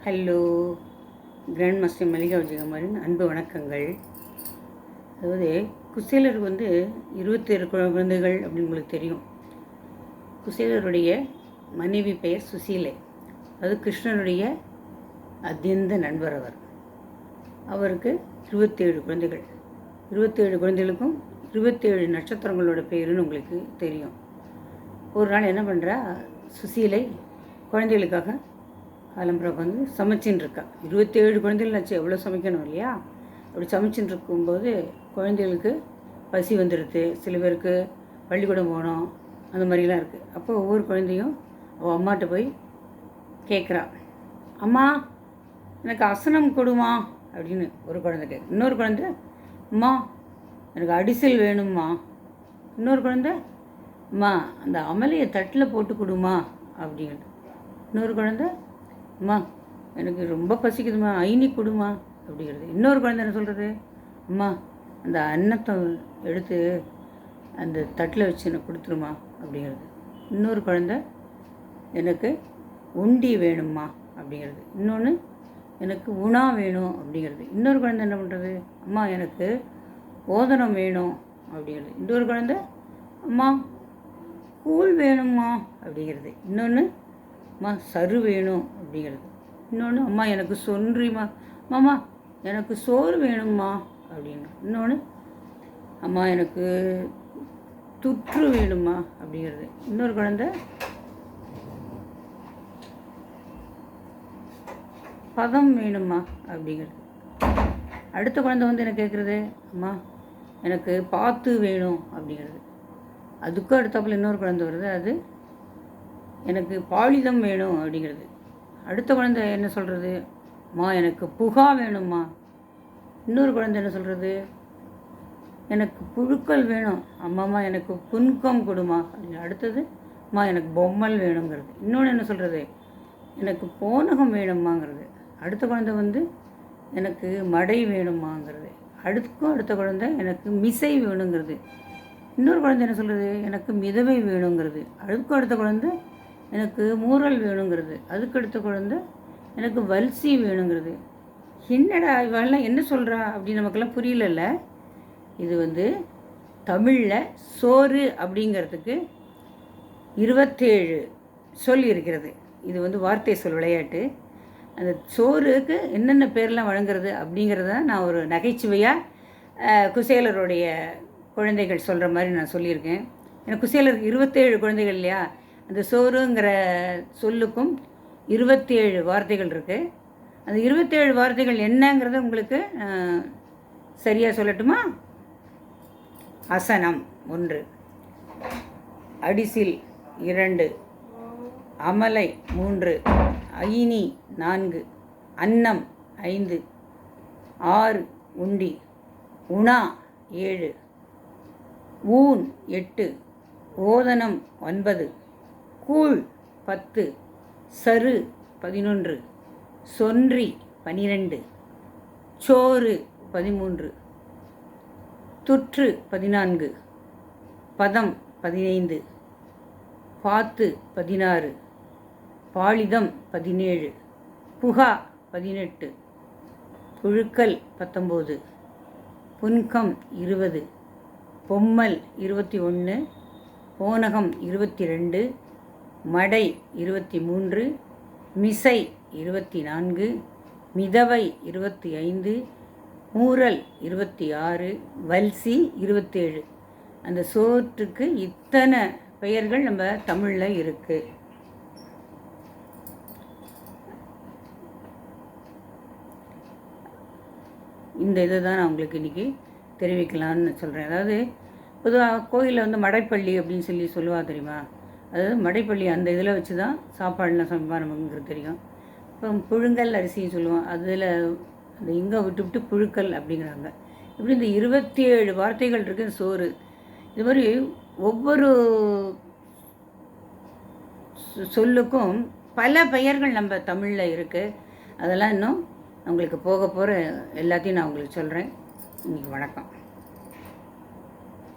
Hello, grand master Mallika விஜயகுமாரின் அன்பு வணக்கங்கள். அதாவது குசேலருக்கு 27 குழந்தைகள் அப்படின்னு உங்களுக்கு தெரியும். குசேலருடைய மனைவி பெயர் சுசீலை. அது கிருஷ்ணனுடைய அத்தியந்த நண்பர். அவருக்கு 27 குழந்தைகள். 27 குழந்தைகளுக்கும் 27 நட்சத்திரங்களோட பேருன்னு உங்களுக்கு தெரியும். ஒரு நாள் என்ன பண்ணுறா சுசீலை, குழந்தைகளுக்காக காலம்புறம் சமைச்சின்னு இருக்கா. 27 குழந்தைகள்னாச்சு, எவ்வளோ சமைக்கணும் இல்லையா? அப்படி சமைச்சின்னு இருக்கும்போது குழந்தைகளுக்கு பசி வந்துடுது. சில பேருக்கு பள்ளிக்கூடம் போகணும், அந்த மாதிரிலாம் இருக்குது. அப்போ ஒவ்வொரு குழந்தையும் அவள் அம்மாட்ட போய் கேட்குறா, அம்மா எனக்கு அசனம் கொடுமா அப்படின்னு ஒரு குழந்தைக்கு. இன்னொரு குழந்தை, அம்மா எனக்கு அடிசல் வேணும்மா. இன்னொரு குழந்தை, அம்மா அந்த அமலையை தட்டில் போட்டு கொடுமா அப்படின்னு. இன்னொரு குழந்தை, அம்மா எனக்கு ரொம்ப பசிக்குதுமா, ஐனி கொடுமா அப்படிங்கிறது. இன்னொரு குழந்தை என்ன சொல்கிறது, அம்மா அந்த அன்னத்தை எடுத்து அந்த தட்டில் வச்சு எனக்கு கொடுத்துருமா அப்படிங்கிறது. இன்னொரு குழந்தை, எனக்கு உண்டி வேணும்மா அப்படிங்கிறது. இன்னொன்று, எனக்கு உணா வேணும் அப்படிங்கிறது. இன்னொரு குழந்தை என்ன பண்ணுறது, அம்மா எனக்கு ஓதனம் வேணும் அப்படிங்கிறது. இன்னொரு குழந்தை, அம்மா கூழ் வேணும்மா அப்படிங்கிறது. இன்னொன்று, அம்மா சரு வேணும் அப்படிங்கிறது. இன்னொன்று, அம்மா எனக்கு சொன்றிம்மா, மாமா எனக்கு சோறு வேணும்மா அப்படின்னு. இன்னொன்று, அம்மா எனக்கு துற்று வேணும்மா அப்படிங்கிறது. இன்னொரு குழந்தை, பதம் வேணும்மா அப்படிங்கிறது. அடுத்த குழந்தை எனக்கு கேட்குறது, அம்மா எனக்கு பாத்து வேணும் அப்படிங்கிறது. அதுக்கும் அடுத்தாப்புல இன்னொரு குழந்தை வருது, அது எனக்கு பாலிதம் வேணும் அப்படிங்கிறது. அடுத்த குழந்தை என்ன சொல்கிறது, அம்மா எனக்கு புகா வேணும்மா. இன்னொரு குழந்தை என்ன சொல்கிறது, எனக்கு புழுக்கள் வேணும், அம்மாம்மா எனக்கு புன்கம் கொடுமா அப்படின்னு. அடுத்தது, அம்மா எனக்கு பொம்மல் வேணுங்கிறது. இன்னொன்று என்ன சொல்கிறது, எனக்கு போனகம் வேணும்மாங்கிறது. அடுத்த குழந்தை எனக்கு மடை வேணுமாங்கிறது. அடுத்த குழந்தை எனக்கு மிசை வேணுங்கிறது. இன்னொரு குழந்தை என்ன சொல்கிறது, எனக்கு மிதவை வேணுங்கிறது. அடுத்த குழந்தை எனக்கு மூரல் வேணுங்கிறது. அதுக்கடுத்த குழந்தை எனக்கு வல்சி வேணுங்கிறது. என்னடா இவெல்லாம் என்ன சொல்கிறா அப்படின்னு நமக்கெல்லாம் புரியலல்ல. இது தமிழில் சோறு அப்படிங்கிறதுக்கு 27 சொல் இருக்கிறது. இது வார்த்தை சொல் விளையாட்டு. அந்த சோறுக்கு என்னென்ன பேர்லாம் வழங்குறது அப்படிங்கிறத நான் ஒரு நகைச்சுவையாக குசேலருடைய குழந்தைகள் சொல்கிற மாதிரி நான் சொல்லியிருக்கேன். ஏன்னா குசேலருக்கு 27 குழந்தைகள் இல்லையா? அந்த சோறுங்கிற சொல்லுக்கும் 27 வார்த்தைகள் இருக்குது. அந்த 27 வார்த்தைகள் என்னங்கிறத உங்களுக்கு சரியாக சொல்லட்டுமா? அசனம் 1, அடிசில் 2, அமலை 3, ஐனி 4, அன்னம் 5, 6 உண்டி, உணா 7, ஊன் 8, ஓதனம் 9, கூழ் 10, சரு 11, சொன்றி 12, சோறு 13, துற்று 14, பதம் 15, பாத்து 16, பாலிதம் 17, புகா 18, புழுக்கள் 19, புன்கம் 20, பொம்மல் 21, போனகம் 22, மடை 23, மிசை 24, மிதவை 25, மூரல் 26, வல்சி 27. அந்த சோற்றுக்கு இத்தனை பெயர்கள் நம்ம தமிழில் இருக்குது. இந்த இதை தான் நான் உங்களுக்கு இன்றைக்கி தெரிவிக்கலான்னு சொல்கிறேன். அதாவது பொதுவாக கோயிலில் மடைப்பள்ளி அப்படின்னு சொல்லுவா தெரியுமா? அதாவது மடைப்பள்ளி அந்த இதில் வச்சு தான் சாப்பாடுலாம் சமைப்பா நமக்குங்கிறது தெரியும். இப்போ புழுங்கல் அரிசின்னு சொல்லுவோம், அதில் அந்த இங்கே விட்டு புழுக்கல் அப்படிங்கிறாங்க. இப்படி இந்த 27 வார்த்தைகள் இருக்குது சோறு. இது மாதிரி ஒவ்வொரு சொல்லுக்கும் பல பெயர்கள் நம்ம தமிழில் இருக்குது. அதெல்லாம் இன்னும் உங்களுக்கு போக போகிற எல்லாத்தையும் நான் உங்களுக்கு சொல்கிறேன். இன்றைக்கி வணக்கம்.